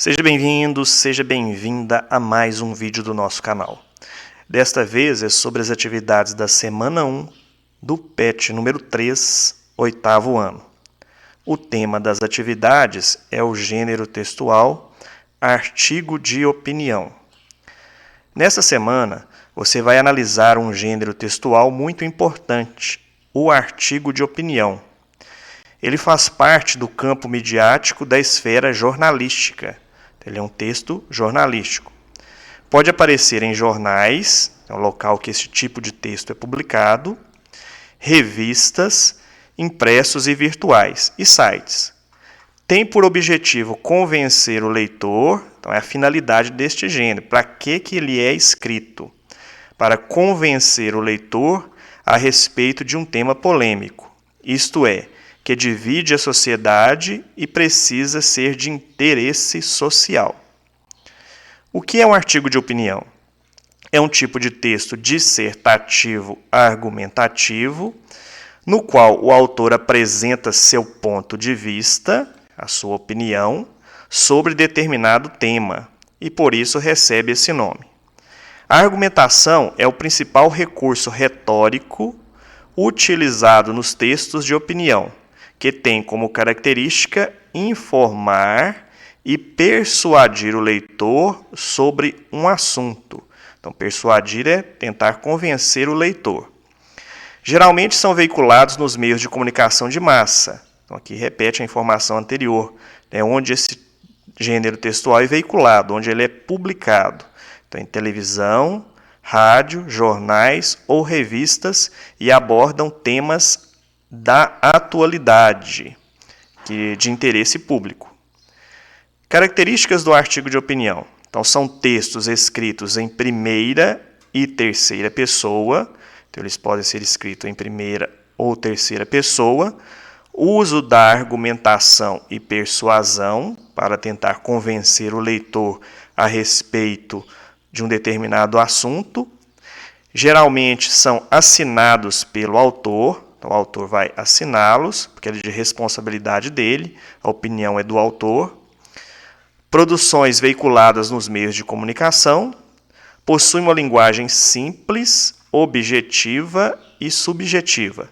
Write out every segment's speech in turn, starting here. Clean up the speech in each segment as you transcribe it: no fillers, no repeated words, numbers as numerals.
Seja bem-vindo, seja bem-vinda a mais um vídeo do nosso canal. Desta vez é sobre as atividades da semana 1 do PET número 3, oitavo ano. O tema das atividades é o gênero textual, artigo de opinião. Nesta semana, você vai analisar um gênero textual muito importante, o artigo de opinião. Ele faz parte do campo midiático da esfera jornalística. Ele é um texto jornalístico. Pode aparecer em jornais, é o local que esse tipo de texto é publicado, revistas, impressos e virtuais, e sites. Tem por objetivo convencer o leitor, então é a finalidade deste gênero, para que ele é escrito? Para convencer o leitor a respeito de um tema polêmico, isto é, que divide a sociedade e precisa ser de interesse social. O que é um artigo de opinião? É um tipo de texto dissertativo argumentativo, no qual o autor apresenta seu ponto de vista, a sua opinião, sobre determinado tema, e por isso recebe esse nome. A argumentação é o principal recurso retórico utilizado nos textos de opinião, que tem como característica informar e persuadir o leitor sobre um assunto. Então, persuadir é tentar convencer o leitor. Geralmente são veiculados nos meios de comunicação de massa. Então, aqui repete a informação anterior, onde esse gênero textual é veiculado, onde ele é publicado. Então, em televisão, rádio, jornais ou revistas e abordam temas da atualidade, de interesse público. Características do artigo de opinião. Então, são textos escritos em primeira e terceira pessoa. Então, eles podem ser escritos em primeira ou terceira pessoa. Uso da argumentação e persuasão para tentar convencer o leitor a respeito de um determinado assunto. Geralmente são assinados pelo autor. Então, o autor vai assiná-los, porque é de responsabilidade dele, a opinião é do autor. Produções veiculadas nos meios de comunicação, possuem uma linguagem simples, objetiva e subjetiva.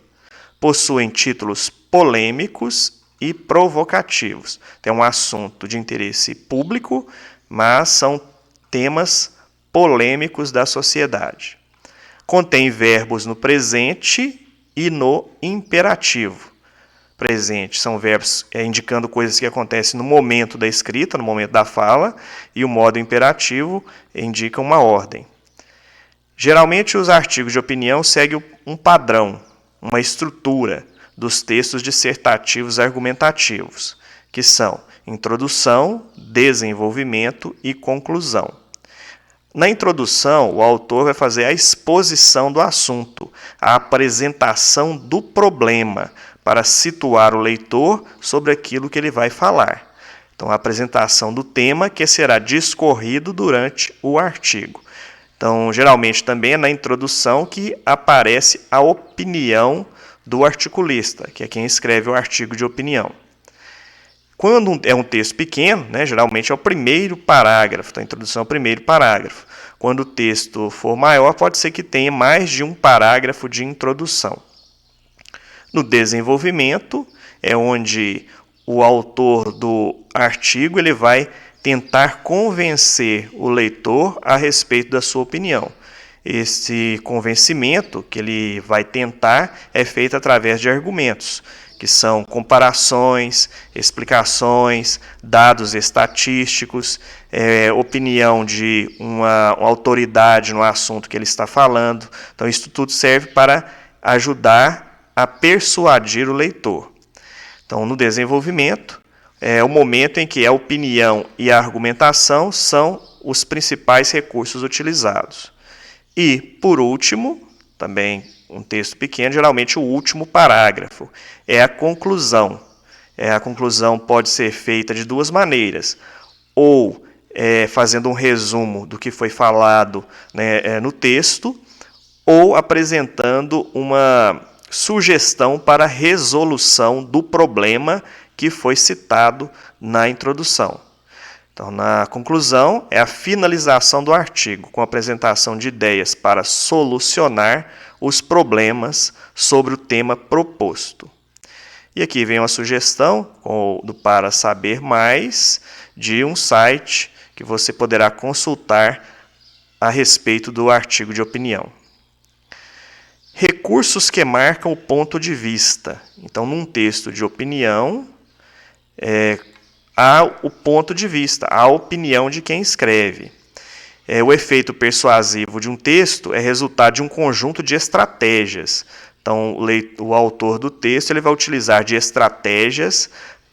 Possuem títulos polêmicos e provocativos. Tem um assunto de interesse público, mas são temas polêmicos da sociedade. Contém verbos no presente e no imperativo. Presente são verbos indicando coisas que acontecem no momento da escrita, no momento da fala, e o modo imperativo indica uma ordem. Geralmente, os artigos de opinião seguem um padrão, uma estrutura dos textos dissertativos argumentativos, que são introdução, desenvolvimento e conclusão. Na introdução, o autor vai fazer a exposição do assunto, a apresentação do problema, para situar o leitor sobre aquilo que ele vai falar. Então, a apresentação do tema que será discorrido durante o artigo. Então, geralmente também é na introdução que aparece a opinião do articulista, que é quem escreve o artigo de opinião. Quando é um texto pequeno, geralmente é o primeiro parágrafo, então a introdução é o primeiro parágrafo. Quando o texto for maior, pode ser que tenha mais de um parágrafo de introdução. No desenvolvimento, é onde o autor do artigo ele vai tentar convencer o leitor a respeito da sua opinião. Esse convencimento que ele vai tentar é feito através de argumentos, que são comparações, explicações, dados estatísticos, opinião de uma autoridade no assunto que ele está falando. Então, isso tudo serve para ajudar a persuadir o leitor. Então, no desenvolvimento, é o momento em que a opinião e a argumentação são os principais recursos utilizados. E, por último, também um texto pequeno, geralmente o último parágrafo, é a conclusão. A conclusão pode ser feita de duas maneiras, ou fazendo um resumo do que foi falado no texto, ou apresentando uma sugestão para resolução do problema que foi citado na introdução. Então, na conclusão, é a finalização do artigo, com a apresentação de ideias para solucionar os problemas sobre o tema proposto. E aqui vem uma sugestão do Para Saber Mais, de um site que você poderá consultar a respeito do artigo de opinião. Recursos que marcam o ponto de vista. Então, num texto de opinião, há o ponto de vista, a opinião de quem escreve. O efeito persuasivo de um texto é resultado de um conjunto de estratégias. Então, o autor do texto ele vai utilizar de estratégias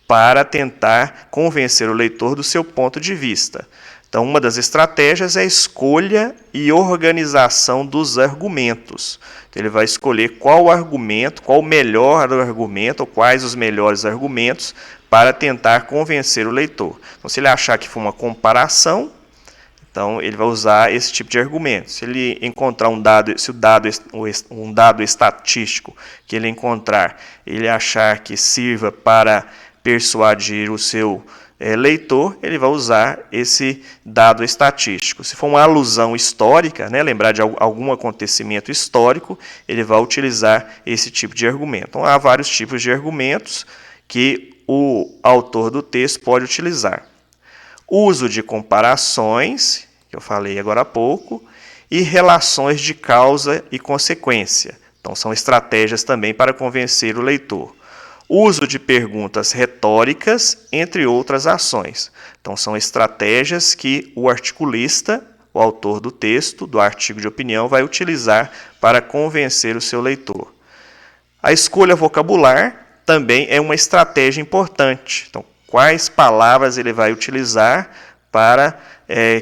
para tentar convencer o leitor do seu ponto de vista. Então, uma das estratégias é a escolha e organização dos argumentos. Então, ele vai escolher qual argumento, qual o melhor argumento, ou quais os melhores argumentos para tentar convencer o leitor. Então, se ele achar que foi uma comparação, então ele vai usar esse tipo de argumento. Se ele encontrar um dado estatístico que ele encontrar, ele achar que sirva para persuadir o seu leitor, ele vai usar esse dado estatístico. Se for uma alusão histórica, lembrar de algum acontecimento histórico, ele vai utilizar esse tipo de argumento. Então, há vários tipos de argumentos que o autor do texto pode utilizar. Uso de comparações, que eu falei agora há pouco, e relações de causa e consequência. Então, são estratégias também para convencer o leitor. Uso de perguntas retóricas, entre outras ações. Então, são estratégias que o articulista, o autor do texto, do artigo de opinião, vai utilizar para convencer o seu leitor. A escolha vocabular também é uma estratégia importante. Então, quais palavras ele vai utilizar para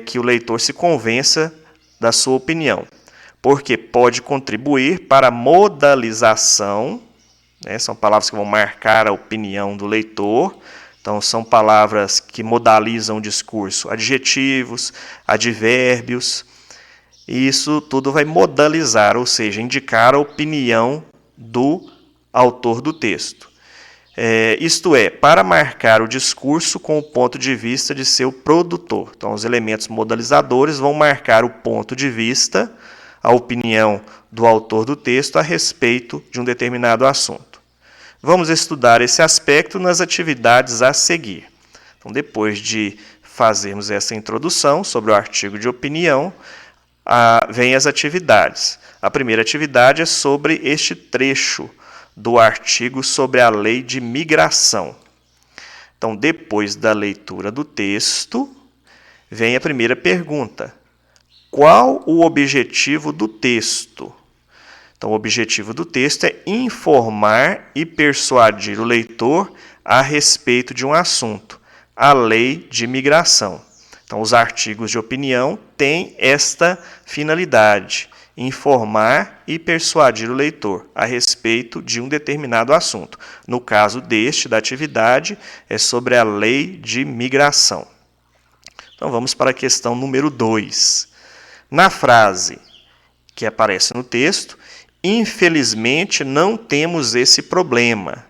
que o leitor se convença da sua opinião. Porque pode contribuir para a modalização, são palavras que vão marcar a opinião do leitor. Então, são palavras que modalizam o discurso, adjetivos, advérbios. E isso tudo vai modalizar, ou seja, indicar a opinião do autor do texto. Isto é, para marcar o discurso com o ponto de vista de seu produtor. Então, os elementos modalizadores vão marcar o ponto de vista, a opinião do autor do texto a respeito de um determinado assunto. Vamos estudar esse aspecto nas atividades a seguir. Então, depois de fazermos essa introdução sobre o artigo de opinião, vem as atividades. A primeira atividade é sobre este trecho do artigo sobre a lei de migração. Então, depois da leitura do texto, vem a primeira pergunta. Qual o objetivo do texto? Então, o objetivo do texto é informar e persuadir o leitor a respeito de um assunto, a lei de migração. Então, os artigos de opinião têm esta finalidade: informar e persuadir o leitor a respeito de um determinado assunto. No caso da atividade, é sobre a lei de migração. Então, vamos para a questão número 2. Na frase que aparece no texto, infelizmente não temos esse problema.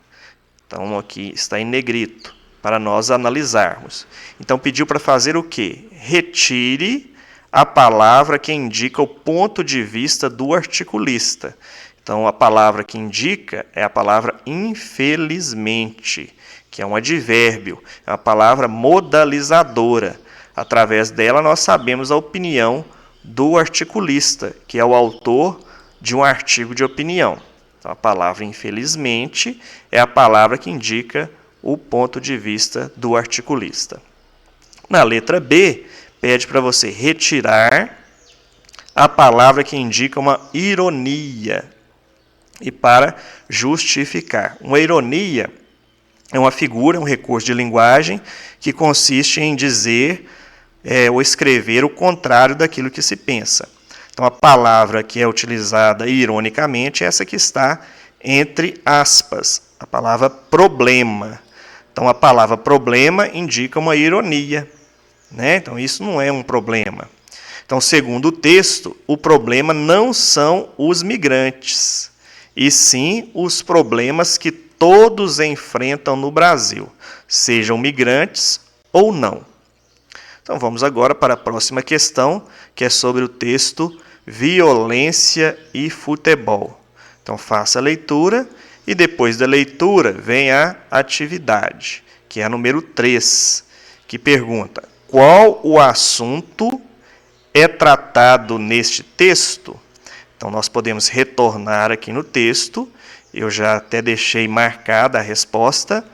Então, aqui está em negrito, para nós analisarmos. Então, pediu para fazer o quê? Retire a palavra que indica o ponto de vista do articulista. Então, a palavra que indica é a palavra infelizmente, que é um advérbio, é uma palavra modalizadora. Através dela, nós sabemos a opinião do articulista, que é o autor de um artigo de opinião. Então, a palavra infelizmente é a palavra que indica o ponto de vista do articulista. Na letra B, pede para você retirar a palavra que indica uma ironia e para justificar. Uma ironia é uma figura, um recurso de linguagem que consiste em dizer ou escrever o contrário daquilo que se pensa. Então, a palavra que é utilizada ironicamente é essa que está entre aspas, a palavra problema. Então, a palavra problema indica uma ironia. Então, isso não é um problema. Então, segundo o texto, o problema não são os migrantes, e sim os problemas que todos enfrentam no Brasil, sejam migrantes ou não. Então vamos agora para a próxima questão, que é sobre o texto Violência e Futebol. Então faça a leitura e depois da leitura vem a atividade, que é a número 3, que pergunta: qual o assunto é tratado neste texto? Então nós podemos retornar aqui no texto, eu já até deixei marcada a resposta: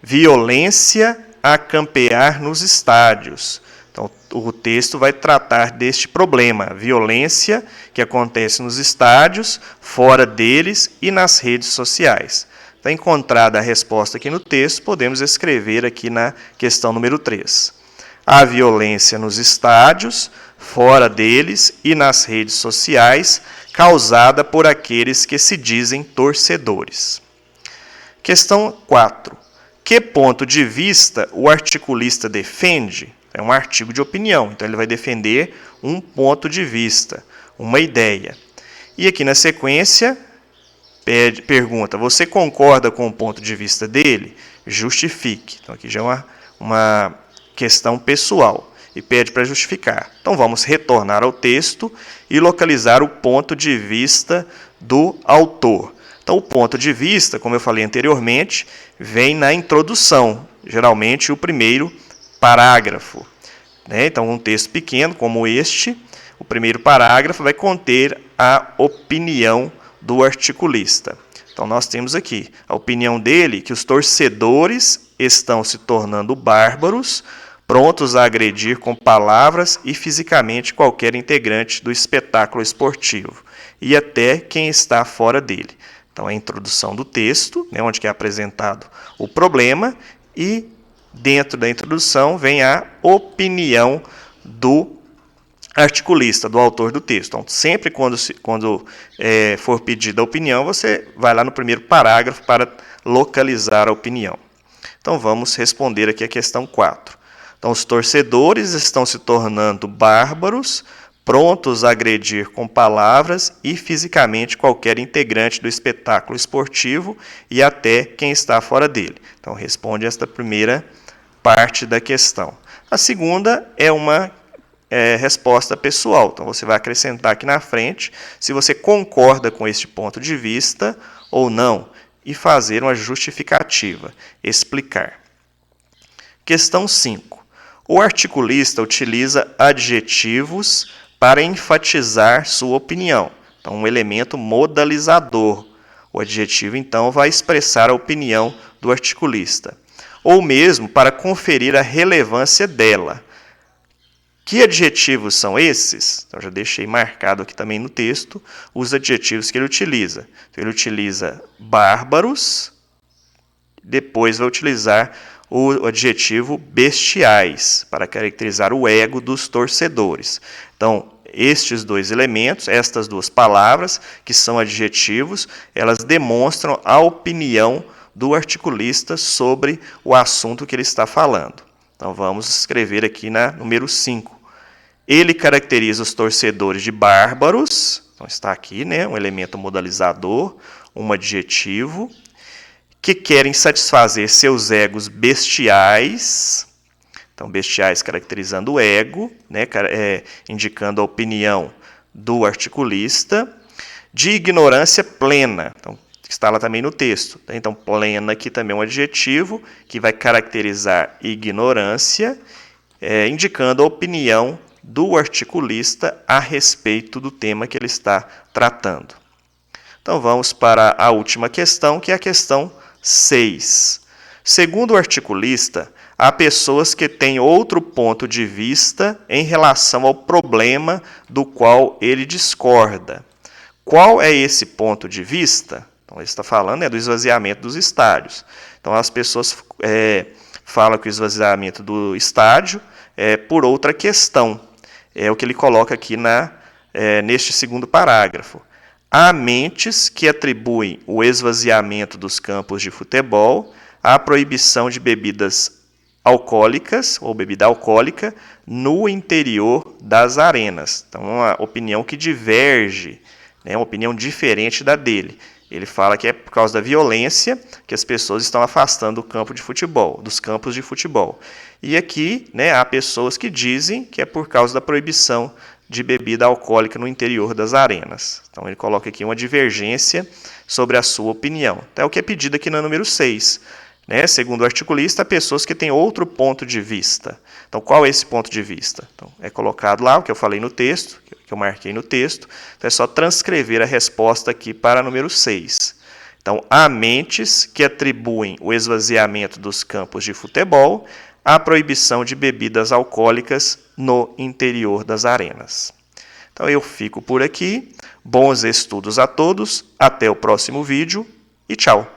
violência a campear nos estádios. Então, o texto vai tratar deste problema, violência que acontece nos estádios, fora deles e nas redes sociais. Está encontrada a resposta aqui no texto, podemos escrever aqui na questão número 3. A violência nos estádios, fora deles e nas redes sociais, causada por aqueles que se dizem torcedores. Questão 4. Que ponto de vista o articulista defende? É um artigo de opinião, então ele vai defender um ponto de vista, uma ideia. E aqui na sequência, pergunta: você concorda com o ponto de vista dele? Justifique. Então aqui já é uma questão pessoal e pede para justificar. Então vamos retornar ao texto e localizar o ponto de vista do autor. Então, o ponto de vista, como eu falei anteriormente, vem na introdução, geralmente o primeiro parágrafo. Então, um texto pequeno como este, o primeiro parágrafo vai conter a opinião do articulista. Então, nós temos aqui a opinião dele que os torcedores estão se tornando bárbaros, prontos a agredir com palavras e fisicamente qualquer integrante do espetáculo esportivo, e até quem está fora dele. Então, a introdução do texto, onde é apresentado o problema, e dentro da introdução vem a opinião do articulista, do autor do texto. Então, sempre quando for pedida a opinião, você vai lá no primeiro parágrafo para localizar a opinião. Então, vamos responder aqui a questão 4. Então, os torcedores estão se tornando bárbaros, prontos a agredir com palavras e fisicamente qualquer integrante do espetáculo esportivo e até quem está fora dele. Então, responde esta primeira parte da questão. A segunda é uma resposta pessoal. Então, você vai acrescentar aqui na frente se você concorda com este ponto de vista ou não e fazer uma justificativa, explicar. Questão 5. O articulista utiliza adjetivos para enfatizar sua opinião. Então, um elemento modalizador. O adjetivo, então, vai expressar a opinião do articulista. Ou mesmo para conferir a relevância dela. Que adjetivos são esses? Então, já deixei marcado aqui também no texto os adjetivos que ele utiliza. Então, ele utiliza bárbaros, depois vai utilizar o adjetivo bestiais, para caracterizar o ego dos torcedores. Então, estes dois elementos, estas duas palavras, que são adjetivos, elas demonstram a opinião do articulista sobre o assunto que ele está falando. Então, vamos escrever aqui na número 5. Ele caracteriza os torcedores de bárbaros, então está aqui, um elemento modalizador, um adjetivo, que querem satisfazer seus egos bestiais. Então, bestiais caracterizando o ego, indicando a opinião do articulista, de ignorância plena. Então, está lá também no texto. Então, plena aqui também é um adjetivo que vai caracterizar ignorância, indicando a opinião do articulista a respeito do tema que ele está tratando. Então, vamos para a última questão, que é a questão 6. Segundo o articulista, há pessoas que têm outro ponto de vista em relação ao problema do qual ele discorda. Qual é esse ponto de vista? Então, ele está falando do esvaziamento dos estádios. Então, as pessoas falam que o esvaziamento do estádio é por outra questão. É o que ele coloca aqui neste segundo parágrafo. Há mentes que atribuem o esvaziamento dos campos de futebol à proibição de bebidas alcoólicas ou bebida alcoólica no interior das arenas. Então, uma opinião que diverge, uma opinião diferente da dele. Ele fala que é por causa da violência que as pessoas estão afastando do campo de futebol, dos campos de futebol. E aqui, né, há pessoas que dizem que é por causa da proibição de bebida alcoólica no interior das arenas. Então ele coloca aqui uma divergência sobre a sua opinião. Então, é o que é pedido aqui no número 6. Né? Segundo o articulista, há pessoas que têm outro ponto de vista. Então, qual é esse ponto de vista? Então, é colocado lá o que eu falei no texto, que eu marquei no texto. Então, é só transcrever a resposta aqui para número 6. Então, há mentes que atribuem o esvaziamento dos campos de futebol à proibição de bebidas alcoólicas no interior das arenas. Então, eu fico por aqui. Bons estudos a todos. Até o próximo vídeo e tchau!